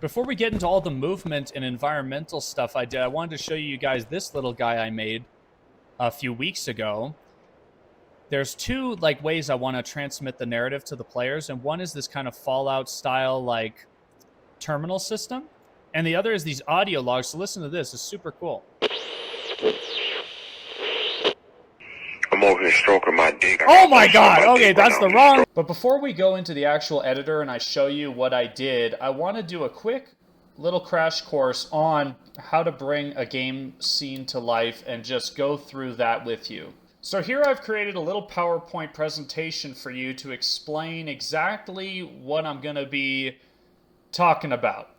Before we get into all the movement and environmental stuff I did, I wanted to show you guys this little guy I made a few weeks ago. There's two ways I want to transmit the narrative to the players, and one is this kind of Fallout style terminal system, and the other is these audio logs. So listen to this; it's super cool. I'm over here stroking my dick. Oh my god! Okay, that's the wrong. But before we go into the actual editor and I show you what I did, I want to do a quick little crash course on how to bring a game scene to life and just go through that with you. So here I've created a little PowerPoint presentation for you to explain exactly what I'm going to be talking about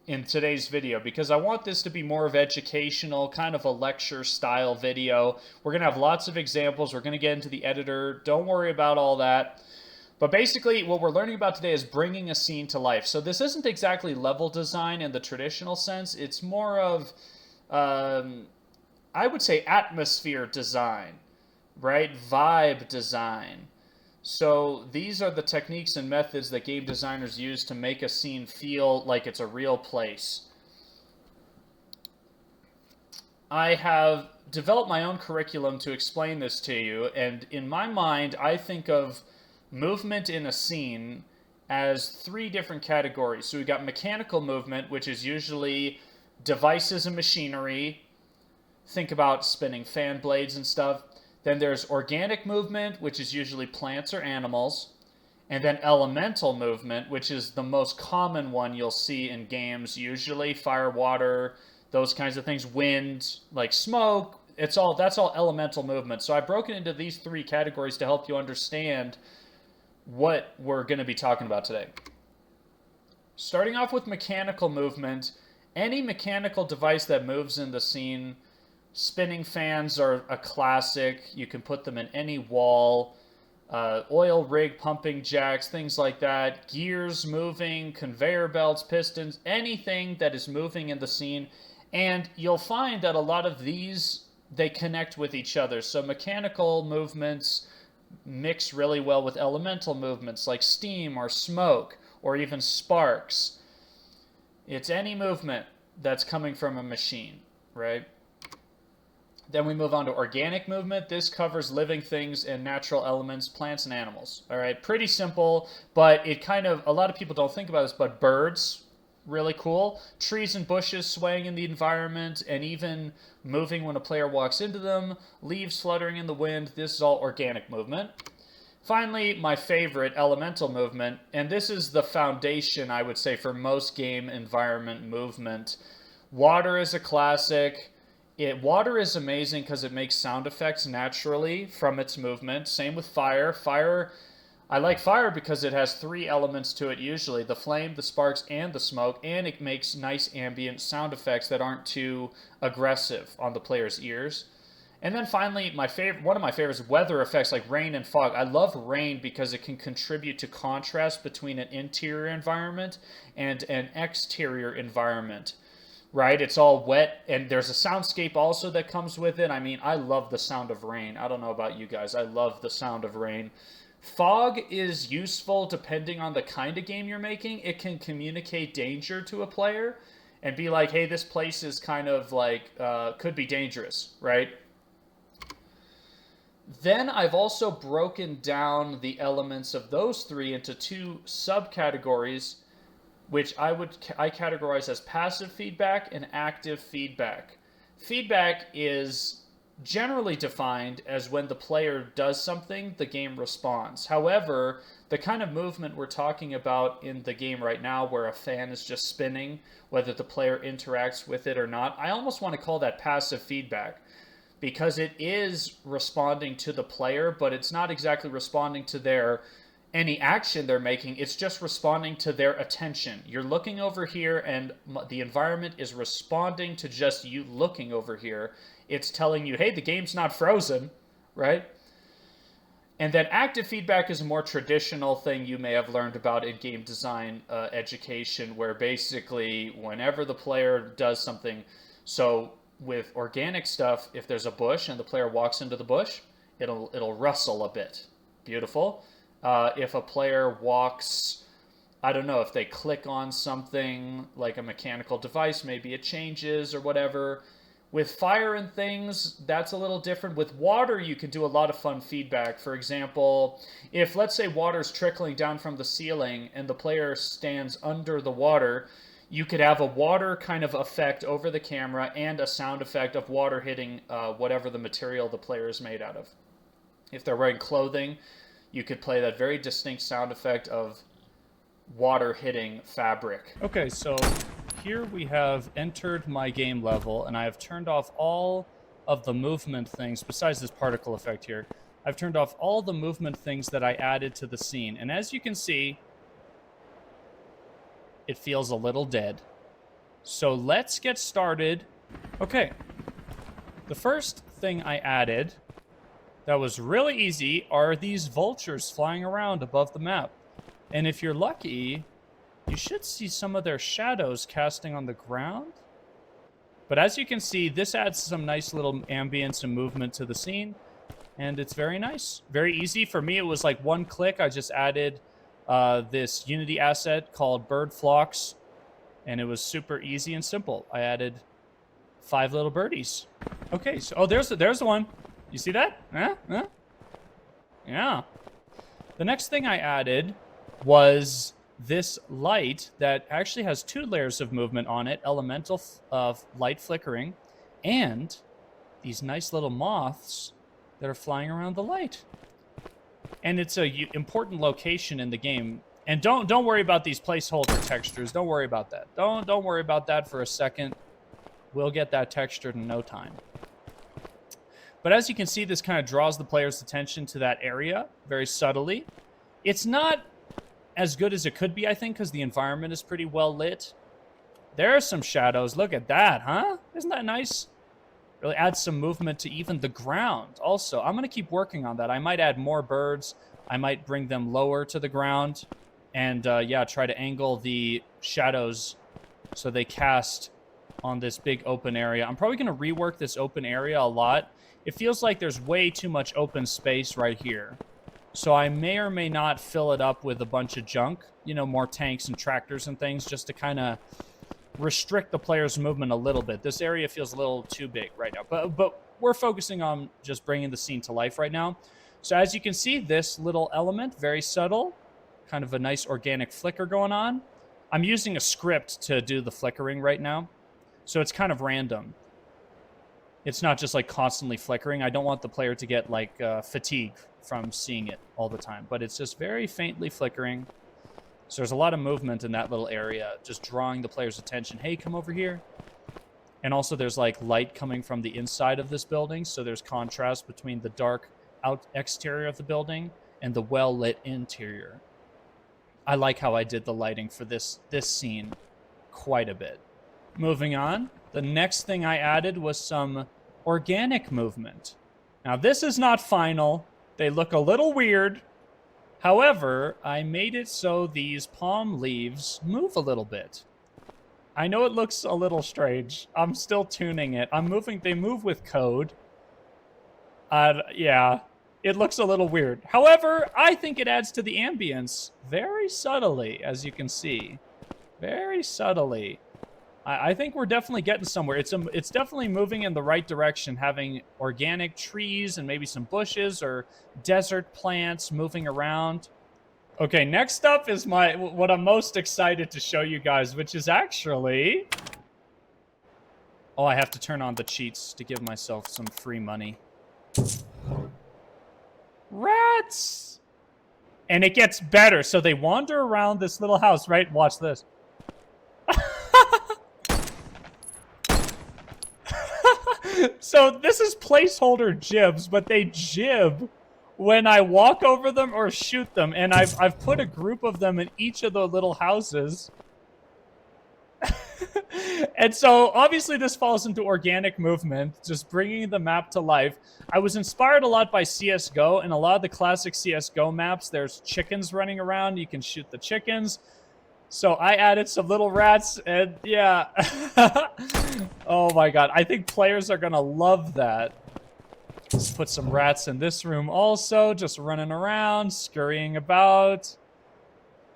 in today's video, because I want this to be more of educational, kind of a lecture style video. We're going to have lots of examples. We're going to get into the editor. Don't worry about all that. But basically, what we're learning about today is bringing a scene to life. So this isn't exactly level design in the traditional sense. It's more of, I would say, atmosphere design, right? Vibe design. So these are the techniques and methods that game designers use to make a scene feel like it's a real place. I have developed my own curriculum to explain this to you, and in my mind, I think of movement in a scene as three different categories. So we've got mechanical movement, which is usually devices and machinery. Think about spinning fan blades and stuff. Then there's organic movement, which is usually plants or animals. And then elemental movement, which is the most common one you'll see in games, usually fire, water, those kinds of things, wind, like smoke. That's all elemental movement. So I broke it into these three categories to help you understand what we're going to be talking about today. Starting off with mechanical movement, any mechanical device that moves in the scene. Spinning fans are a classic. You can put them in any wall. Oil rig pumping jacks, things like that. Gears moving, conveyor belts, pistons, anything that is moving in the scene. And you'll find that a lot of these, they connect with each other. So mechanical movements mix really well with elemental movements like steam or smoke or even sparks. It's any movement that's coming from a machine, right? Then we move on to organic movement. This covers living things and natural elements, plants and animals. All right, pretty simple, but it kind of, a lot of people don't think about this, but birds, really cool. Trees and bushes swaying in the environment and even moving when a player walks into them. Leaves fluttering in the wind. This is all organic movement. Finally, my favorite, elemental movement, and this is the foundation, I would say, for most game environment movement. Water is a classic. Water is amazing because it makes sound effects naturally from its movement. Same with fire. I like fire because it has three elements to it usually. The flame, the sparks, and the smoke. And it makes nice ambient sound effects that aren't too aggressive on the player's ears. And then finally, one of my favorites, weather effects like rain and fog. I love rain because it can contribute to contrast between an interior environment and an exterior environment. Right? It's all wet, and there's a soundscape also that comes with it. I mean, I love the sound of rain. I don't know about you guys. I love the sound of rain. Fog is useful depending on the kind of game you're making. It can communicate danger to a player and be like, hey, this place is kind of could be dangerous, right? Then I've also broken down the elements of those three into two subcategories, which I categorize as passive feedback and active feedback. Feedback is generally defined as when the player does something, the game responds. However, the kind of movement we're talking about in the game right now, where a fan is just spinning, whether the player interacts with it or not, I almost want to call that passive feedback, because it is responding to the player, but it's not exactly responding to any action they're making. It's just responding to their attention. You're looking over here and the environment is responding to just you looking over here. It's telling you, hey, the game's not frozen, right? And then active feedback is a more traditional thing you may have learned about in game design education, where basically whenever the player does something, so with organic stuff, if there's a bush and the player walks into the bush, it'll rustle a bit. Beautiful. If a player walks I don't know, if they click on something like a mechanical device, maybe it changes or whatever. With fire and things, that's a little different. With water, you can do a lot of fun feedback. For example, if let's say water's trickling down from the ceiling and the player stands under the water, you could have a water kind of effect over the camera and a sound effect of water hitting whatever the material the player is made out of. If they're wearing clothing, you could play that very distinct sound effect of water hitting fabric. Okay, so here we have entered my game level, and I have turned off all of the movement things, besides this particle effect here. I've turned off all the movement things that I added to the scene. And as you can see, it feels a little dead. So let's get started. Okay. The first thing I added that was really easy are these vultures flying around above the map. And if you're lucky, you should see some of their shadows casting on the ground. But as you can see, this adds some nice little ambience and movement to the scene. And it's very nice. Very easy. For me, it was like one click. I just added this Unity asset called bird flocks. And it was super easy and simple. I added 5 little birdies. Okay, so oh, there's the one. You see that? Huh? Yeah. The next thing I added was this light that actually has 2 layers of movement on it, elemental light flickering, and these nice little moths that are flying around the light. And it's a important location in the game. And don't worry about these placeholder textures. Don't worry about that. Don't worry about that for a second. We'll get that textured in no time. But as you can see, this kind of draws the player's attention to that area very subtly. It's not as good as it could be, I think, because the environment is pretty well lit. There are some shadows. Look at that, huh? Isn't that nice? Really adds some movement to even the ground. Also, I'm going to keep working on that. I might add more birds. I might bring them lower to the ground. And, yeah, try to angle the shadows so they cast on this big open area. I'm probably going to rework this open area a lot. It feels like there's way too much open space right here. So I may or may not fill it up with a bunch of junk, you know, more tanks and tractors and things, just to kind of restrict the player's movement a little bit. This area feels a little too big right now, but we're focusing on just bringing the scene to life right now. So as you can see, this little element, very subtle, kind of a nice organic flicker going on. I'm using a script to do the flickering right now, so it's kind of random. It's not just like constantly flickering. I don't want the player to get like fatigue from seeing it all the time, but it's just very faintly flickering. So there's a lot of movement in that little area, just drawing the player's attention. Hey, come over here. And also there's like light coming from the inside of this building, so there's contrast between the dark exterior of the building and the well-lit interior. I like how I did the lighting for this scene quite a bit. Moving on, the next thing I added was some organic movement. Now, this is not final. They look a little weird. However, I made it so these palm leaves move a little bit. I know it looks a little strange. I'm still tuning it. They move with code. Yeah, it looks a little weird. However, I think it adds to the ambience very subtly, as you can see. Very subtly. I think we're definitely getting somewhere. It's definitely moving in the right direction, having organic trees and maybe some bushes or desert plants moving around. Okay, next up is what I'm most excited to show you guys, which is actually... Oh, I have to turn on the cheats to give myself some free money. Rats! And it gets better. So they wander around this little house, right? Watch this. So this is placeholder gibs, but they jib when I walk over them or shoot them. And I've put a group of them in each of the little houses. And so obviously this falls into organic movement, just bringing the map to life. I was inspired a lot by CSGO, and a lot of the classic CSGO maps, there's chickens running around. You can shoot the chickens. So I added some little rats, and yeah. Oh my god, I think players are gonna love that. Let's put some rats in this room also, just running around, scurrying about.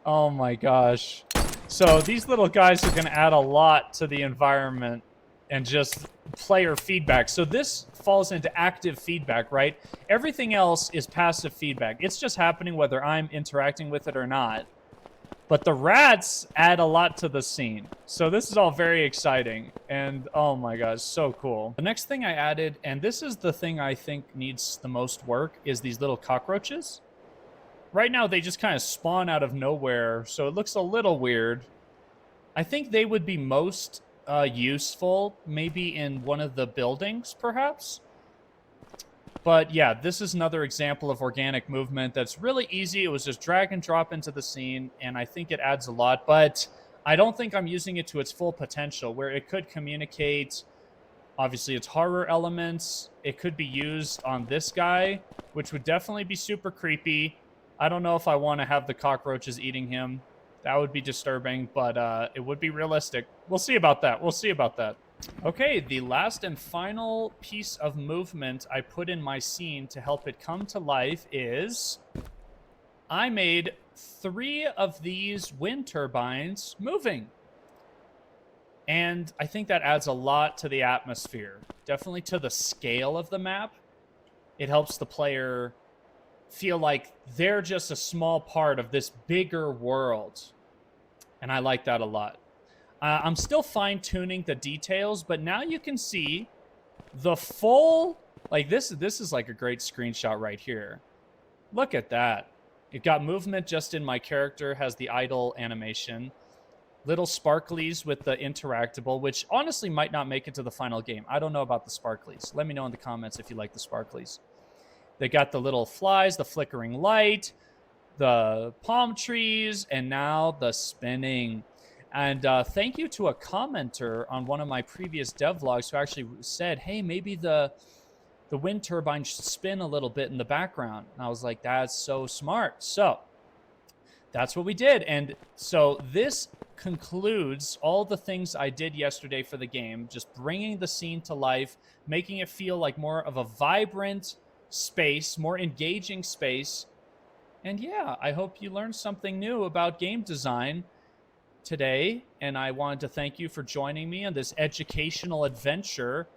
Oh my gosh. So these little guys are going to add a lot to the environment and just player feedback. So this falls into active feedback, right? Everything else is passive feedback. It's just happening whether I'm interacting with it or not. But the rats add a lot to the scene. So this is all very exciting. And oh my gosh, so cool. The next thing I added, and this is the thing I think needs the most work, is these little cockroaches. Right now, they just kind of spawn out of nowhere, so it looks a little weird. I think they would be most useful maybe in one of the buildings, perhaps. But yeah, this is another example of organic movement that's really easy. It was just drag and drop into the scene, and I think it adds a lot. But I don't think I'm using it to its full potential, where it could communicate, obviously, its horror elements. It could be used on this guy, which would definitely be super creepy. I don't know if I want to have the cockroaches eating him. That would be disturbing, but it would be realistic. We'll see about that. We'll see about that. Okay, the last and final piece of movement I put in my scene to help it come to life is I made 3 of these wind turbines moving. And I think that adds a lot to the atmosphere. Definitely to the scale of the map. It helps the player feel like they're just a small part of this bigger world. And I like that a lot. I'm still fine-tuning the details, but now you can see the full... Like, this is like a great screenshot right here. Look at that. It got movement just in my character, has the idle animation. Little sparklies with the interactable, which honestly might not make it to the final game. I don't know about the sparklies. Let me know in the comments if you like the sparklies. They got the little flies, the flickering light, the palm trees, and now the spinning. And thank you to a commenter on one of my previous devlogs who actually said, hey, maybe the wind turbine should spin a little bit in the background. And I was like, that's so smart. So that's what we did. And so this concludes all the things I did yesterday for the game, just bringing the scene to life, making it feel like more of a vibrant space, more engaging space. And yeah, I hope you learned something new about game design today. And I wanted to thank you for joining me on this educational adventure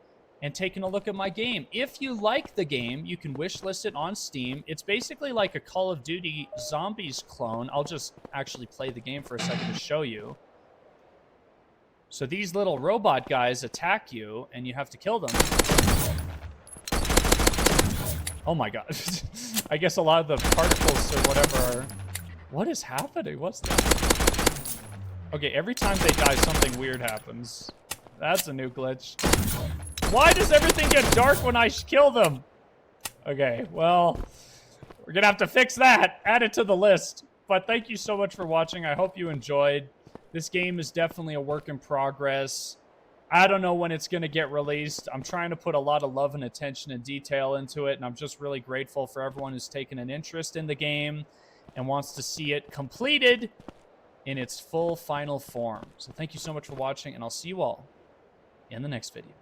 and taking a look at my game. If you like the game, you can wishlist it on Steam. It's basically like a Call of Duty Zombies clone. I'll just actually play the game for a second to show you. So these little robot guys attack you, and you have to kill them. Oh my god. I guess a lot of the particles or whatever are... What is happening? What's that? Okay, every time they die, something weird happens. That's a new glitch. Why does everything get dark when I kill them? Okay, well, we're gonna have to fix that. Add it to the list. But thank you so much for watching. I hope you enjoyed. This game is definitely a work in progress. I don't know when it's gonna get released. I'm trying to put a lot of love and attention and detail into it, and I'm just really grateful for everyone who's taken an interest in the game and wants to see it completed in its full final form. So thank you so much for watching, and I'll see you all in the next video.